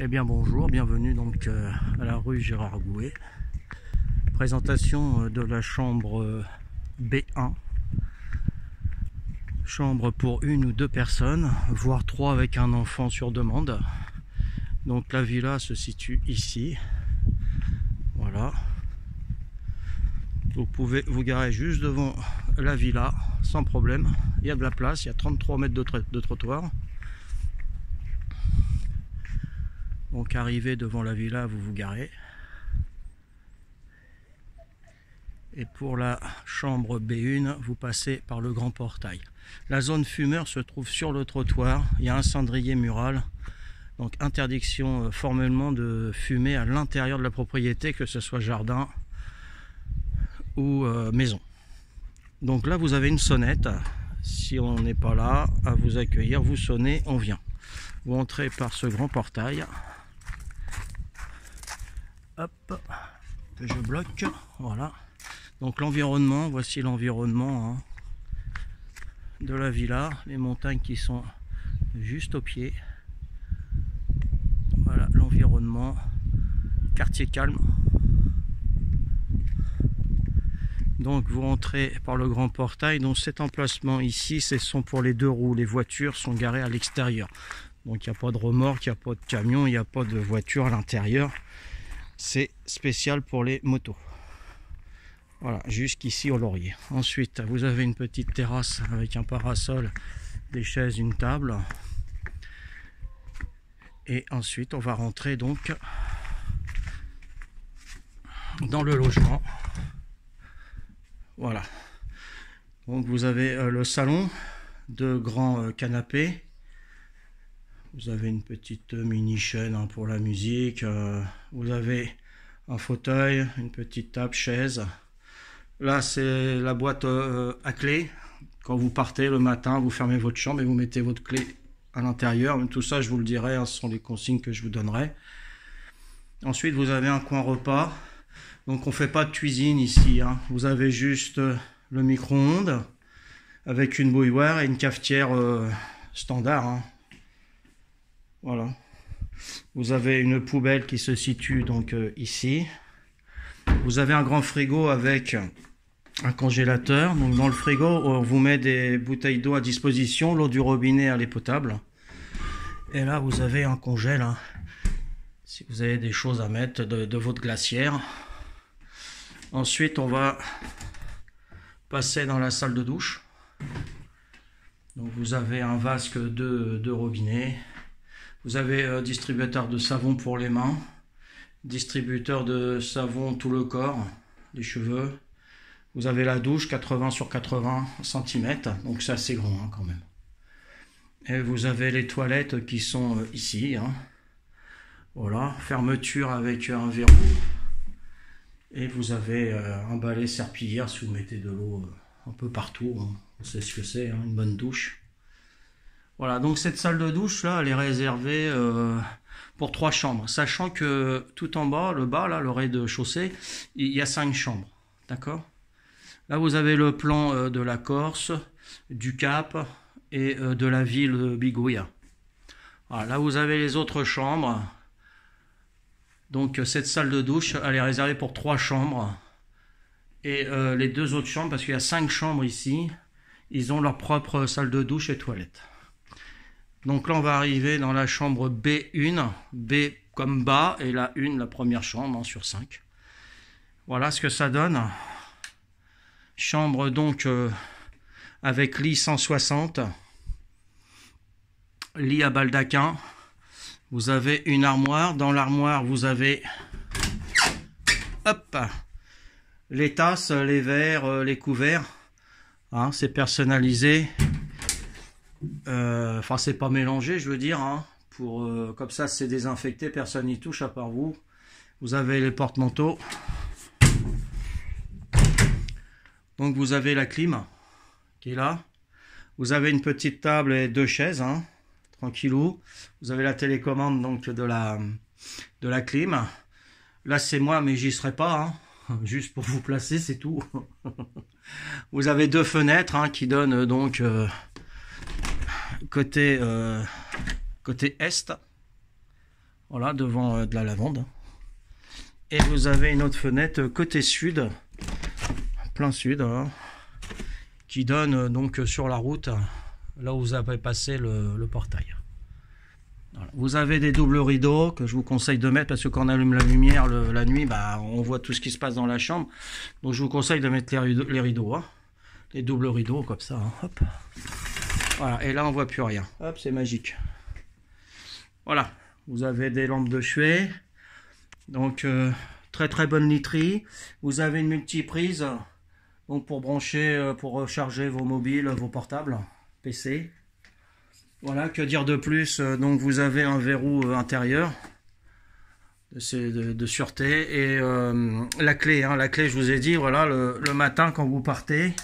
Eh bien bonjour, bienvenue donc à la rue Gérard Gouet. Présentation de la chambre B1. Chambre pour une ou deux personnes, voire trois avec un enfant sur demande. Donc la villa se situe ici. Voilà. Vous pouvez vous garer juste devant la villa sans problème. Il y a de la place, il y a 33 mètres de trottoir. Donc arrivé devant la villa, vous vous garez. Et pour la chambre B1, vous passez par le grand portail. La zone fumeur se trouve sur le trottoir. Il y a un cendrier mural. Donc interdiction formellement de fumer à l'intérieur de la propriété, que ce soit jardin ou maison. Donc là, vous avez une sonnette. Si on n'est pas là à vous accueillir, vous sonnez, on vient. Vous entrez par ce grand portail. Hop, que je bloque, voilà. Donc l'environnement, voici l'environnement de la villa, les montagnes qui sont juste au pied. Voilà l'environnement, quartier calme. Donc vous rentrez par le grand portail. Donc cet emplacement ici, ce sont pour les deux roues. Les voitures sont garées à l'extérieur. Donc il n'y a pas de remorque, il n'y a pas de camion, il n'y a pas de voiture à l'intérieur. C'est spécial pour les motos. Voilà, jusqu'ici au laurier. Ensuite, vous avez une petite terrasse avec un parasol, des chaises, une table. Et ensuite, on va rentrer donc dans le logement. Voilà. Donc vous avez le salon, deux grands canapés. Vous avez une petite mini chaîne pour la musique. Vous avez un fauteuil, une petite table, chaise. Là, c'est la boîte à clé. Quand vous partez le matin, vous fermez votre chambre et vous mettez votre clé à l'intérieur. Tout ça, je vous le dirai, ce sont les consignes que je vous donnerai. Ensuite, vous avez un coin repas. Donc, on ne fait pas de cuisine ici. Vous avez juste le micro-ondes avec une bouilloire et une cafetière standard. Voilà. Vous avez une poubelle qui se situe donc ici. Vous avez un grand frigo avec un congélateur. Donc dans le frigo, on vous met des bouteilles d'eau à disposition. L'eau du robinet, elle est potable. Et là, vous avez un congèle. Si vous avez des choses à mettre de votre glacière. Ensuite, on va passer dans la salle de douche. Donc vous avez un vasque de robinet. Vous avez distributeur de savon pour les mains, distributeur de savon tout le corps, les cheveux. Vous avez la douche 80 sur 80 cm, donc c'est assez grand quand même. Et vous avez les toilettes qui sont ici. Voilà, fermeture avec un verrou. Et vous avez un balai serpillière si vous mettez de l'eau un peu partout. On sait ce que c'est, une bonne douche. Voilà, donc cette salle de douche là, elle est réservée pour 3 chambres, sachant que tout en bas, le bas là, le rez-de-chaussée, il y a 5 chambres, d'accord? Là vous avez le plan de la Corse, du Cap et de la ville de Bigouille. Voilà, là vous avez les autres chambres. Donc cette salle de douche, elle est réservée pour 3 chambres. Et les deux autres chambres, parce qu'il y a 5 chambres ici, ils ont leur propre salle de douche et toilette. Donc là, on va arriver dans la chambre B1, B comme bas, et la 1, la première chambre sur 5. Voilà ce que ça donne. Chambre donc avec lit 160, lit à baldaquin. Vous avez une armoire. Dans l'armoire, vous avez hop, les tasses, les verres, les couverts. C'est personnalisé. Enfin, c'est pas mélangé, je veux dire. Pour comme ça, c'est désinfecté, personne n'y touche à part vous. Vous avez les porte-manteaux. Donc, vous avez la clim qui est là. Vous avez une petite table et 2 chaises, tranquillou. Vous avez la télécommande donc de la clim. Là, c'est moi, mais j'y serai pas. Juste pour vous placer, c'est tout. Vous avez 2 fenêtres qui donnent donc côté est. Voilà, devant de la lavande. Et vous avez une autre fenêtre côté sud, plein sud, hein, qui donne donc sur la route, là où vous avez passé le portail. Voilà. Vous avez des doubles rideaux que je vous conseille de mettre parce que quand on allume la lumière la nuit, bah, on voit tout ce qui se passe dans la chambre. Donc je vous conseille de mettre les rideaux, hein, les doubles rideaux comme ça. Hein, hop. Voilà, et là on voit plus rien. Hop, c'est magique. Voilà, vous avez des lampes de chevet. Donc très très bonne literie. Vous avez une multiprise donc pour brancher, pour recharger vos mobiles, vos portables, PC. Voilà, que dire de plus? Donc vous avez un verrou intérieur de sûreté et la clé. Hein, la clé, je vous ai dit, voilà, le matin quand vous partez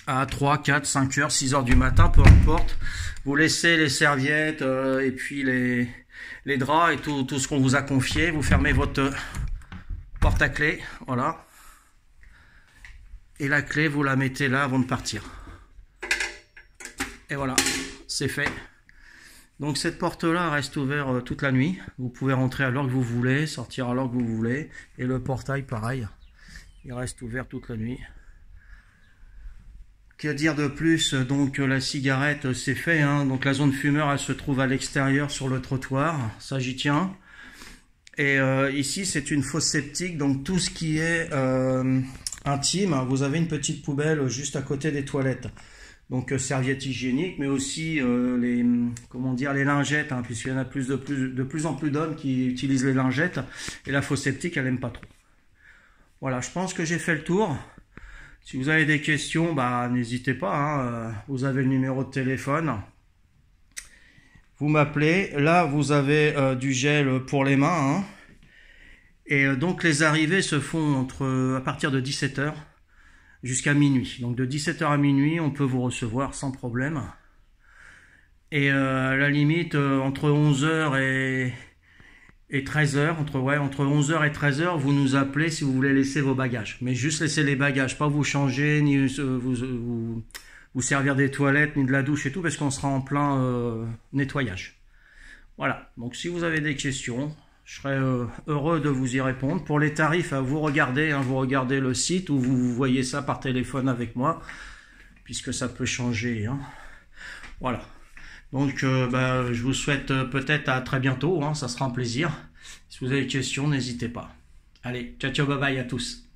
à 3, 4, 5 heures, 6 heures du matin, peu importe, vous laissez les serviettes et puis les draps et tout ce qu'on vous a confié. Vous fermez votre porte à clé, voilà. Et la clé, vous la mettez là avant de partir. Et voilà, c'est fait. Donc cette porte-là reste ouverte toute la nuit. Vous pouvez rentrer à l'heure que vous voulez, sortir à l'heure que vous voulez. Et le portail, pareil, il reste ouvert toute la nuit. Que dire de plus? Donc la cigarette, c'est fait. Hein. Donc la zone fumeur, elle se trouve à l'extérieur sur le trottoir. Ça, j'y tiens. Et ici, c'est une fosse septique. Donc tout ce qui est intime, vous avez une petite poubelle juste à côté des toilettes. Donc serviettes hygiéniques, mais aussi les lingettes, hein, puisqu'il y en a de plus en plus d'hommes qui utilisent les lingettes. Et la fosse septique, elle n'aime pas trop. Voilà, je pense que j'ai fait le tour. Si vous avez des questions, bah, n'hésitez pas. Hein, vous avez le numéro de téléphone. Vous m'appelez. Là, vous avez du gel pour les mains. Hein. Et donc les arrivées se font à partir de 17 h. Jusqu'à minuit. Donc de 17 h à minuit, on peut vous recevoir sans problème. Et à la limite, entre 11 h et 13 h, entre 11 h et 13 h, vous nous appelez si vous voulez laisser vos bagages. Mais juste laisser les bagages, pas vous changer, ni vous servir des toilettes, ni de la douche et tout, parce qu'on sera en plein nettoyage. Voilà, donc si vous avez des questions, je serais heureux de vous y répondre. Pour les tarifs, vous regardez le site ou vous voyez ça par téléphone avec moi, puisque ça peut changer. Hein. Voilà. Donc, je vous souhaite peut-être à très bientôt. Hein, ça sera un plaisir. Si vous avez des questions, n'hésitez pas. Allez, ciao, ciao, bye bye à tous.